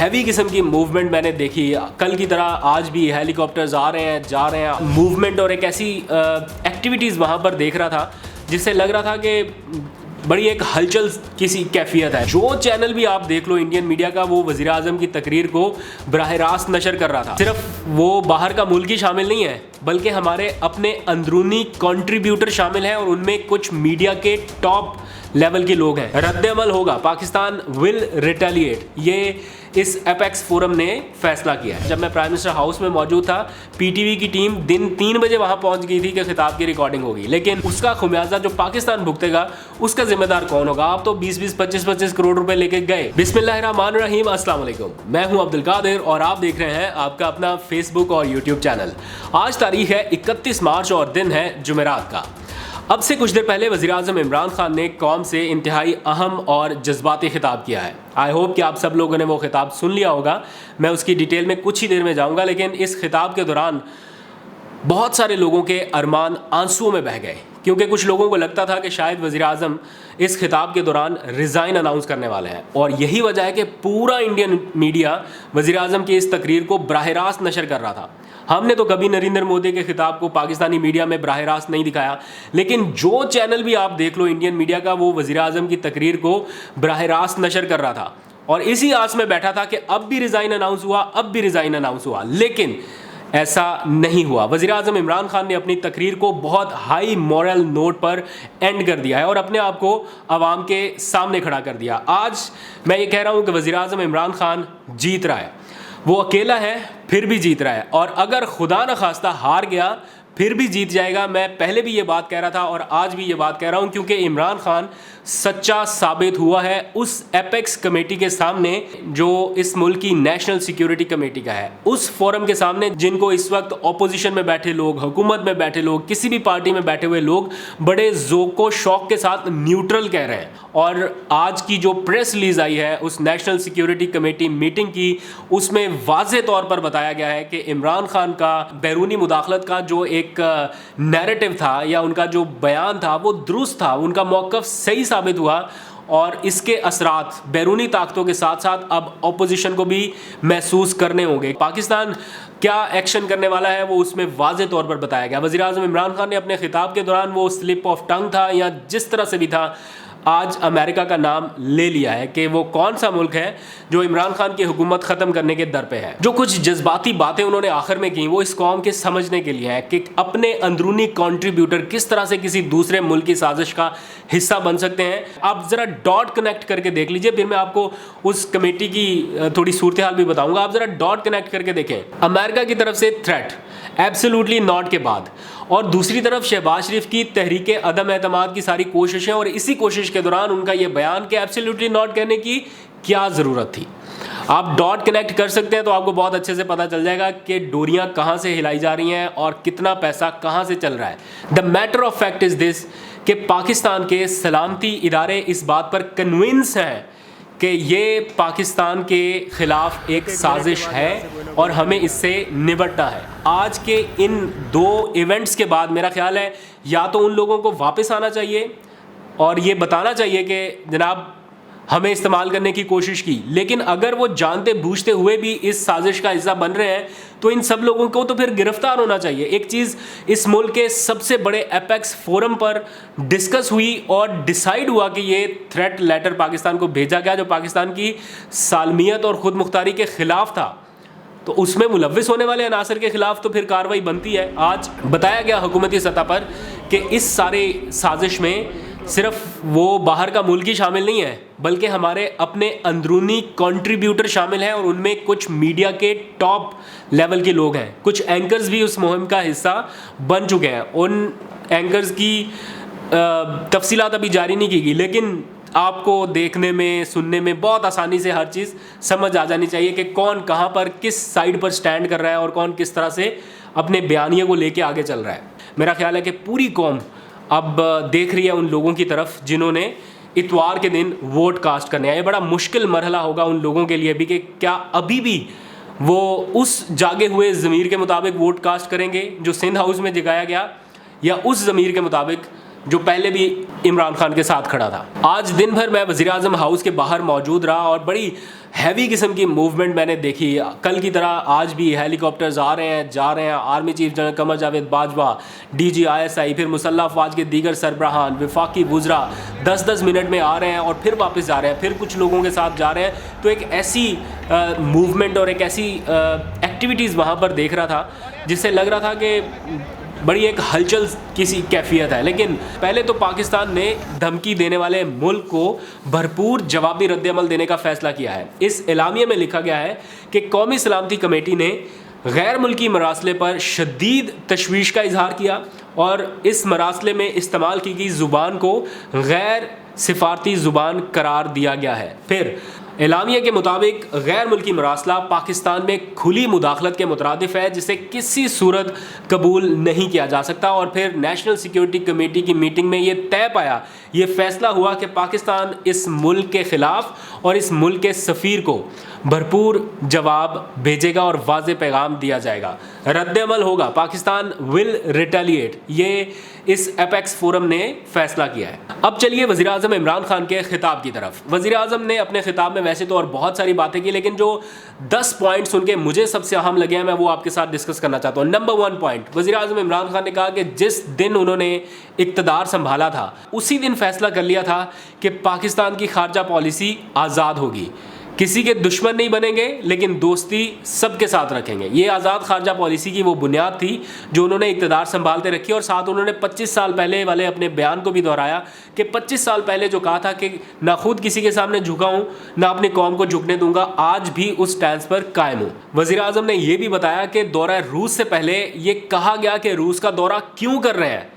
Heavy किस्म की movement मैंने देखी। कल की तरह आज भी हेलीकॉप्टर्स आ रहे हैं, जा रहे हैं, मूवमेंट और एक ऐसी एक्टिविटीज़ वहाँ पर देख रहा था जिससे लग रहा था कि बड़ी एक हलचल किसी कैफियत है। जो चैनल भी आप देख लो इंडियन मीडिया का, वो वज़ीर आज़म की तकरीर को बराह रास्त नशर कर रहा था। सिर्फ वो बाहर का मुल्क ही शामिल नहीं है, बल्कि हमारे अपने अंदरूनी कंट्रीब्यूटर शामिल हैं और उनमें कुछ मीडिया के टॉप लेवल के लोग हैं। रद्द अमल होगा, पाकिस्तान विल रिटेलिएट, ये इस एपेक्स फोरम ने फैसला किया है। जब मैं प्राइम मिनिस्टर हाउस में मौजूद था, पीटीवी की टीम दिन 3 बजे वहां पहुंच गई थी कि खिताब की रिकॉर्डिंग होगी, लेकिन उसका खुमियाजा जो पाकिस्तान भुगतेगा उसका जिम्मेदार कौन होगा? आप तो 20-20, 25-25 करोड़ रुपए लेके गए। बिस्मिल्लाहिर्रहमानिर्रहीम, अस्सलाम वालेकुम। मैं हूं अब्दुल कादिर और आप देख रहे हैं आपका अपना फेसबुक और यूट्यूब चैनल। आज तारीख है 31 मार्च और दिन है जुमेरात का। अब से कुछ देर पहले वज़ीर आज़म इमरान खान ने कौम से इंतहाई अहम और जज्बाती खिताब किया है। आई होप कि आप सब लोगों ने वो खिताब सुन लिया होगा। मैं उसकी डिटेल में कुछ ही देर में जाऊंगा, लेकिन इस खिताब के दौरान बहुत सारे लोगों के अरमान आंसुओं में बह गए, क्योंकि कुछ लोगों को लगता था कि शायद वज़ीर आज़म इस खिताब के दौरान रिज़ाइन अनाउंस करने वाले हैं, और यही वजह है कि पूरा इंडियन मीडिया वज़ीर आज़म की इस तकरीर को बराह रास्त नशर कर रहा था। हमने तो कभी नरेंद्र मोदी के खिताब को पाकिस्तानी मीडिया में बराह रास्त नहीं दिखाया, लेकिन जो चैनल भी आप देख लो इंडियन मीडिया का, वो वज़ीर आज़म की तकरीर को बराह रास्त नशर कर रहा था और इसी आस में बैठा था कि अब भी रिज़ाइन अनाउंस हुआ, अब भी रिज़ाइन अनाउंस हुआ, लेकिन ऐसा नहीं हुआ। वज़ीर आज़म इमरान खान ने अपनी तकरीर को बहुत हाई मॉरल नोट पर एंड कर दिया है और अपने आप को आवाम के सामने खड़ा कर दिया। आज मैं ये कह रहा हूँ कि वज़ीर आज़म इमरान खान जीत रहा है, वो अकेला है फिर भी जीत रहा है, और अगर खुदा न खास्ता हार गया फिर भी जीत जाएगा। मैं पहले भी ये बात कह रहा था और आज भी ये बात कह रहा हूँ, क्योंकि इमरान खान सच्चा साबित हुआ है उस एपेक्स कमेटी के सामने जो इस मुल्क की नेशनल सिक्योरिटी कमेटी का है, उस फोरम के सामने जिनको इस वक्त ऑपोजिशन में बैठे लोग, हुकूमत में बैठे लोग, किसी भी पार्टी में बैठे हुए लोग बड़े ज़ोको शौक के साथ न्यूट्रल कह रहे हैं। और आज की जो प्रेस रिलीज आई है उस नेशनल सिक्योरिटी कमेटी मीटिंग की, उसमें वाज़े तौर पर बताया गया है कि इमरान खान का बैरूनी मुदाखलत का जो एक नैरेटिव था या उनका जो बयान था वो दुरुस्त था, उनका मौक़िफ़ सही साबित हुआ, और इसके असरात बैरूनी ताकतों के साथ साथ अब ऑपोजिशन को भी महसूस करने होंगे। पाकिस्तान क्या एक्शन करने वाला है वो उसमें वाज़े तौर पर बताया गया। वज़ीर आज़म इमरान खान ने अपने खिताब के दौरान वो स्लिप ऑफ टंग था या जिस तरह से भी था, आज अमेरिका का नाम ले लिया है कि वो कौन सा मुल्क है जो इमरान खान की हुकूमत ख़त्म करने के दर पे है। जो कुछ जज्बाती बातें उन्होंने आखिर में की वो इस कौम के समझने के लिए है कि अपने अंदरूनी कंट्रीब्यूटर किस तरह से किसी दूसरे मुल्क की साजिश का हिस्सा बन सकते हैं। आप ज़रा डॉट कनेक्ट करके देख लीजिए, फिर मैं आपको उस कमेटी की थोड़ी सूरत हाल भी बताऊँगा। आप ज़रा डॉट कनेक्ट करके देखें। अमेरिका की तरफ से थ्रेट एब्सोल्युटली नॉट के बाद, और दूसरी तरफ शहबाज शरीफ की तहरीक अदम एतमाद की सारी कोशिशें, और इसी कोशिश के दौरान उनका ये बयान कि एब्सोल्युटली नॉट कहने की क्या ज़रूरत थी। आप डॉट कनेक्ट कर सकते हैं तो आपको बहुत अच्छे से पता चल जाएगा कि डोरियां कहां से हिलाई जा रही हैं और कितना पैसा कहां से चल रहा है। The matter of fact is this कि पाकिस्तान के सलामती इदारे इस बात पर कन्विंस हैं कि ये पाकिस्तान के ख़िलाफ़ एक साजिश है और हमें इससे निपटना है। आज के इन 2 इवेंट्स के बाद मेरा ख्याल है या तो उन लोगों को वापस आना चाहिए और ये बताना चाहिए कि जनाब हमें इस्तेमाल करने की कोशिश की, लेकिन अगर वो जानते बूझते हुए भी इस साजिश का हिस्सा बन रहे हैं तो इन सब लोगों को तो फिर गिरफ्तार होना चाहिए। एक चीज़ इस मुल्क के सबसे बड़े एपेक्स फोरम पर डिस्कस हुई और डिसाइड हुआ कि ये थ्रेट लेटर पाकिस्तान को भेजा गया जो पाकिस्तान की सालमियत और ख़ुद मुख्तारी के ख़िलाफ़ था, तो उसमें मुलव्विस होने वाले अनासर के ख़िलाफ़ तो फिर कार्रवाई बनती है। आज बताया गया हुकूमती सतह पर कि इस सारे साजिश में सिर्फ वो बाहर का मुल्क ही शामिल नहीं है, बल्कि हमारे अपने अंदरूनी कंट्रीब्यूटर शामिल हैं और उनमें कुछ मीडिया के टॉप लेवल के लोग हैं। कुछ एंकर्स भी उस मुहिम का हिस्सा बन चुके हैं। उन एंकर्स की तफसीलात अभी जारी नहीं की गई, लेकिन आपको देखने में, सुनने में बहुत आसानी से हर चीज़ समझ आ जानी चाहिए कि कौन कहाँ पर किस साइड पर स्टैंड कर रहा है और कौन किस तरह से अपने बयानिए को लेके आगे चल रहा है। मेरा ख्याल है कि पूरी कौम अब देख रही है उन लोगों की तरफ जिन्होंने इतवार के दिन वोट कास्ट करने आए। बड़ा मुश्किल मरहला होगा उन लोगों के लिए भी कि क्या अभी भी वो उस जागे हुए ज़मीर के मुताबिक वोट कास्ट करेंगे जो सिंध हाउस में जगाया गया, या उस ज़मीर के मुताबिक जो पहले भी इमरान खान के साथ खड़ा था। आज दिन भर मैं वज़ीर आज़म हाउस के बाहर मौजूद रहा और बड़ी हैवी किस्म की मूवमेंट मैंने देखी। कल की तरह आज भी हेलीकॉप्टर्स आ रहे हैं, जा रहे हैं। Army chief general Qamar Javed Bajwa, DG ISI, फिर मुसल्लह अफवाज के दीगर सरबराहान, वफाकी वुज़रा 10-10 मिनट में आ रहे हैं और फिर वापस जा रहे हैं, फिर कुछ लोगों के साथ जा रहे हैं। तो एक ऐसी मूवमेंट और एक ऐसी एक्टिविटीज़ वहाँ पर देख रहा था जिससे लग रहा था कि बड़ी एक हलचल किसी कैफियत है। लेकिन पहले तो पाकिस्तान ने धमकी देने वाले मुल्क को भरपूर जवाबी रद्द-ए-अमल देने का फ़ैसला किया है। इस एलामिया में लिखा गया है कि कौमी सलामती कमेटी ने गैर मुल्की मरासले पर शदीद तशवीश का इजहार किया और इस मरासले में इस्तेमाल की गई ज़ुबान को गैर सिफारती ज़ुबान करार दिया गया है। फिर एलामिया के मुताबिक गैर मुल्की मरासला पाकिस्तान में खुली मुदाखलत के मुतरादिफ है जिसे किसी सूरत कबूल नहीं किया जा सकता। और फिर नेशनल सिक्योरिटी कमेटी की मीटिंग में ये तय पाया, ये फैसला हुआ कि पाकिस्तान इस मुल्क के ख़िलाफ़ और इस मुल्क के सफ़ीर को भरपूर जवाब भेजेगा और वाज़े पैगाम दिया जाएगा, रद्द-ए-अमल होगा, पाकिस्तान विल रिटेलिएट। ये इस एपेक्स फोरम ने फैसला किया है। अब चलिए वज़ीर आज़म इमरान खान के खिताब की तरफ। वज़ीर आज़म ने अपने खिताब में वैसे तो और बहुत सारी बातें की, लेकिन जो 10 पॉइंट्स उनके मुझे सबसे अहम लगे हैं मैं वो आपके साथ डिस्कस करना चाहता हूँ। नंबर 1 पॉइंट, वज़ीर आज़म इमरान खान ने कहा कि जिस दिन उन्होंने इक़्तिदार संभाला था उसी दिन फैसला कर लिया था कि पाकिस्तान की खारजा पॉलिसी आज़ाद होगी, किसी के दुश्मन नहीं बनेंगे लेकिन दोस्ती सबके साथ रखेंगे। ये आज़ाद खारजा पॉलिसी की वो बुनियाद थी जो उन्होंने इक़्तिदार संभालते रखी। और साथ उन्होंने 25 साल पहले वाले अपने बयान को भी दोहराया कि 25 साल पहले जो कहा था कि ना खुद किसी के सामने झुका हूँ ना अपनी कौम को झुकने दूंगा, आज भी उस स्टैंस पर कायम हूँ। वज़ीर आज़म ने यह भी बताया कि दौरा रूस से पहले ये कहा गया कि रूस का दौरा क्यों कर रहे हैं।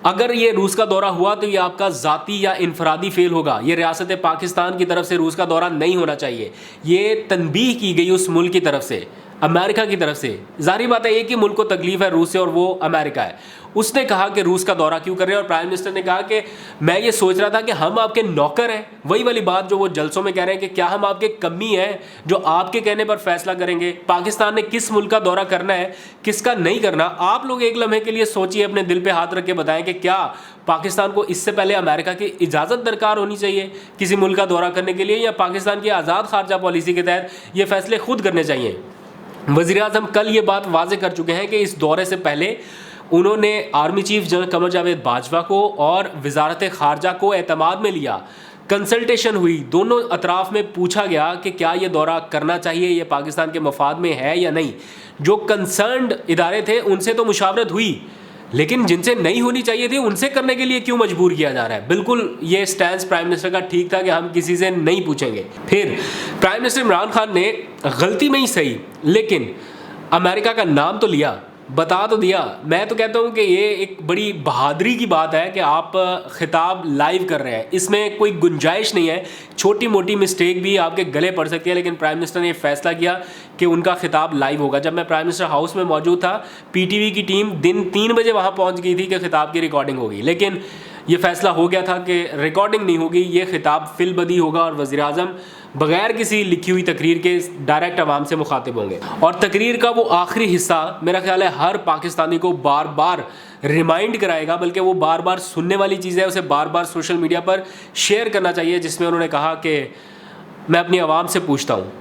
अगर ये रूस का दौरा हुआ तो ये आपका ज़ाती या इनफरादी फेल होगा। ये रियासत पाकिस्तान की तरफ से रूस का दौरा नहीं होना चाहिए। ये तनबीह की गई उस मुल्क की तरफ से, अमेरिका की तरफ से। ज़ाहिर बात है एक ही मुल्क को तकलीफ़ है रूस से और वो अमेरिका है। उसने कहा कि रूस का दौरा क्यों कर रहे हैं और प्राइम मिनिस्टर ने कहा कि मैं ये सोच रहा था कि हम आपके नौकर हैं। वही वाली बात जो वो जलसों में कह रहे हैं कि क्या हम आपके कमी हैं जो आपके कहने पर फैसला करेंगे। पाकिस्तान ने किस मुल्क का दौरा करना है, किसका नहीं करना, आप लोग एक लम्हे के लिए सोचिए, अपने दिल पे हाथ रख के बताएं कि क्या पाकिस्तान को इससे पहले अमेरिका की इजाज़त दरकार होनी चाहिए किसी मुल्क का दौरा करने के लिए, या पाकिस्तान की आज़ाद खारजा पॉलिसी के तहत ये फैसले खुद करने चाहिए। वज़ीर आज़म कल ये बात वाज़े कर चुके हैं कि इस दौरे से पहले उन्होंने army chief general Qamar Javed Bajwa को और वजारत खारजा को एतमाद में लिया, कंसल्टेशन हुई, दोनों अतराफ़ में पूछा गया कि क्या ये दौरा करना चाहिए, ये पाकिस्तान के मफाद में है या नहीं। जो कंसर्न्ड इदारे थे उनसे तो मुशावरत हुई, लेकिन जिनसे नहीं होनी चाहिए थी उनसे करने के लिए क्यों मजबूर किया जा रहा है। बिल्कुल ये स्टैंस प्राइम मिनिस्टर का ठीक था कि हम किसी से नहीं पूछेंगे। फिर प्राइम मिनिस्टर इमरान खान ने गलती में ही सही लेकिन अमेरिका का नाम तो लिया, बता तो दिया। मैं तो कहता हूँ कि ये एक बड़ी बहादुरी की बात है कि आप खिताब लाइव कर रहे हैं, इसमें कोई गुंजाइश नहीं है, छोटी मोटी मिस्टेक भी आपके गले पड़ सकती है। लेकिन प्राइम मिनिस्टर ने ये फैसला किया कि उनका खिताब लाइव होगा। जब मैं प्राइम मिनिस्टर हाउस में मौजूद था, PTV की टीम दिन 3 बजे वहाँ पहुँच गई थी कि खिताब की रिकॉर्डिंग होगी, लेकिन ये फैसला हो गया था कि रिकॉर्डिंग नहीं होगी, ये खिताब फिलबदी होगा और वज़ीर आज़म बग़ैर किसी लिखी हुई तकरीर के डायरेक्ट आवाम से मुखातिब होंगे। और तकरीर का वो आखिरी हिस्सा मेरा ख्याल है हर पाकिस्तानी को बार बार रिमाइंड कराएगा, बल्कि वो बार बार सुनने वाली चीज़ है, उसे बार बार सोशल मीडिया पर शेयर करना चाहिए, जिसमें उन्होंने कहा कि मैं अपनी आवाम से पूछता हूँ।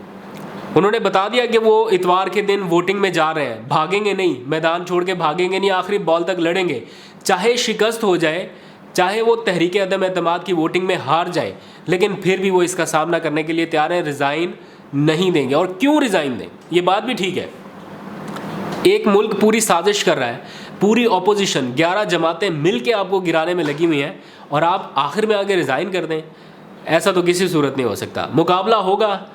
उन्होंने बता दिया कि वो इतवार के दिन वोटिंग में जा रहे हैं, भागेंगे नहीं, मैदान छोड़ के भागेंगे नहीं, आखिरी बॉल तक लड़ेंगे, चाहे शिकस्त हो जाए, चाहे वो तहरीक अदम एतमाद की वोटिंग में हार जाए, लेकिन फिर भी वो इसका सामना करने के लिए तैयार हैं, रिज़ाइन नहीं देंगे। और क्यों रिज़ाइन दें, ये बात भी ठीक है। एक मुल्क पूरी साजिश कर रहा है, पूरी अपोजिशन 11 जमातें मिल के आपको गिराने में लगी हुई हैं और आप आखिर में आगे रिज़ाइन कर दें, ऐसा तो किसी सूरत नहीं हो सकता। मुकाबला होगा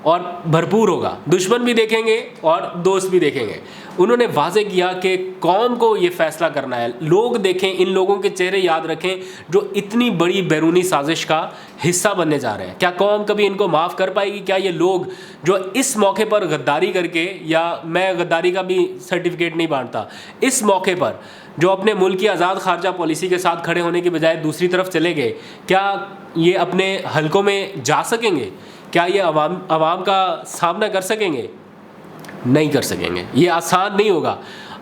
और भरपूर होगा, दुश्मन भी देखेंगे और दोस्त भी देखेंगे। उन्होंने वाज़े किया कि कौम को ये फ़ैसला करना है, लोग देखें, इन लोगों के चेहरे याद रखें जो इतनी बड़ी बैरूनी साजिश का हिस्सा बनने जा रहे हैं। क्या कौम कभी इनको माफ़ कर पाएगी? क्या ये लोग जो इस मौके पर गद्दारी करके, या मैं गद्दारी का भी सर्टिफिकेट नहीं बांटता, इस मौके पर जो अपने मुल्क की आज़ाद खारजा पॉलिसी के साथ खड़े होने की बजाय दूसरी तरफ चले गए, क्या ये अपने हलकों में जा सकेंगे? क्या ये अवाम का सामना कर सकेंगे? नहीं कर सकेंगे, ये आसान नहीं होगा।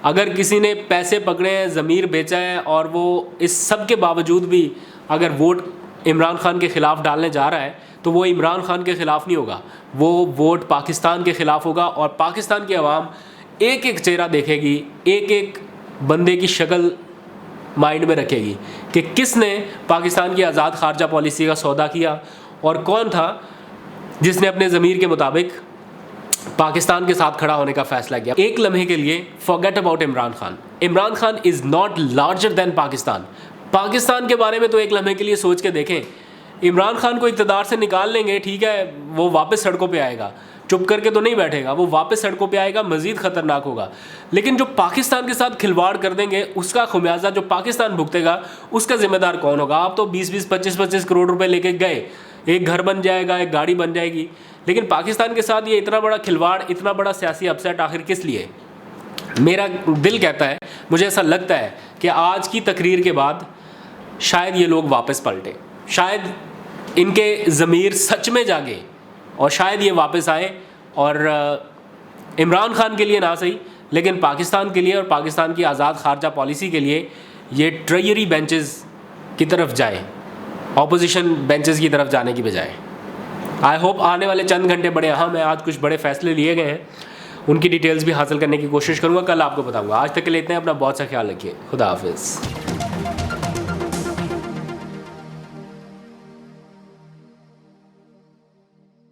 अगर किसी ने पैसे पकड़े हैं, ज़मीर बेचा है और वो इस सब के बावजूद भी अगर वोट इमरान खान के ख़िलाफ़ डालने जा रहा है तो वो इमरान खान के ख़िलाफ़ नहीं होगा, वो वोट पाकिस्तान के ख़िलाफ़ होगा। और पाकिस्तान की आवाम एक एक चेहरा देखेगी, एक एक बंदे की शक्ल माइंड में रखेगी कि किसने पाकिस्तान की आज़ाद खारजा पॉलिसी का सौदा किया और कौन था जिसने अपने ज़मीर के मुताबिक पाकिस्तान के साथ खड़ा होने का फ़ैसला किया। एक लम्हे के लिए forget about Imran Khan. Imran Khan is not larger than Pakistan. Pakistan के बारे में तो एक लम्हे के लिए सोच के देखें, इमरान खान को इक़्तिदार से निकाल लेंगे, ठीक है, वो वापस सड़कों पे आएगा, चुप करके तो नहीं बैठेगा, वो वापस सड़कों पे आएगा, मज़ीद ख़तरनाक होगा। लेकिन जो पाकिस्तान के साथ खिलवाड़ कर देंगे उसका खुमियाजा जो पाकिस्तान भुगतेगा उसका ज़िम्मेदार कौन होगा? आप तो 20-20, 25-25 करोड़ रुपए लेके गए, एक घर बन जाएगा, एक गाड़ी बन जाएगी, लेकिन पाकिस्तान के साथ ये इतना बड़ा खिलवाड़, इतना बड़ा सियासी अपसेट आखिर किस लिए? मेरा दिल कहता है, मुझे ऐसा लगता है कि आज की तकरीर के बाद शायद ये लोग वापस पलटे, शायद इनके ज़मीर सच में जागे और शायद ये वापस आए और इमरान खान के लिए ना सही लेकिन पाकिस्तान के लिए और पाकिस्तान की आज़ाद खारजा पॉलिसी के लिए ये ट्रेजरी बेंचेस की तरफ जाए, ऑपोजिशन बेंचेस की तरफ जाने की बजाय। आई होप आने वाले चंद घंटे बड़े अहम हैं, आज कुछ बड़े फैसले लिए गए हैं, उनकी डिटेल्स भी हासिल करने की कोशिश करूँगा, कल आपको बताऊँगा। आज तक के लिए इतना, अपना बहुत सा ख्याल रखिए, खुदा हाफिज़।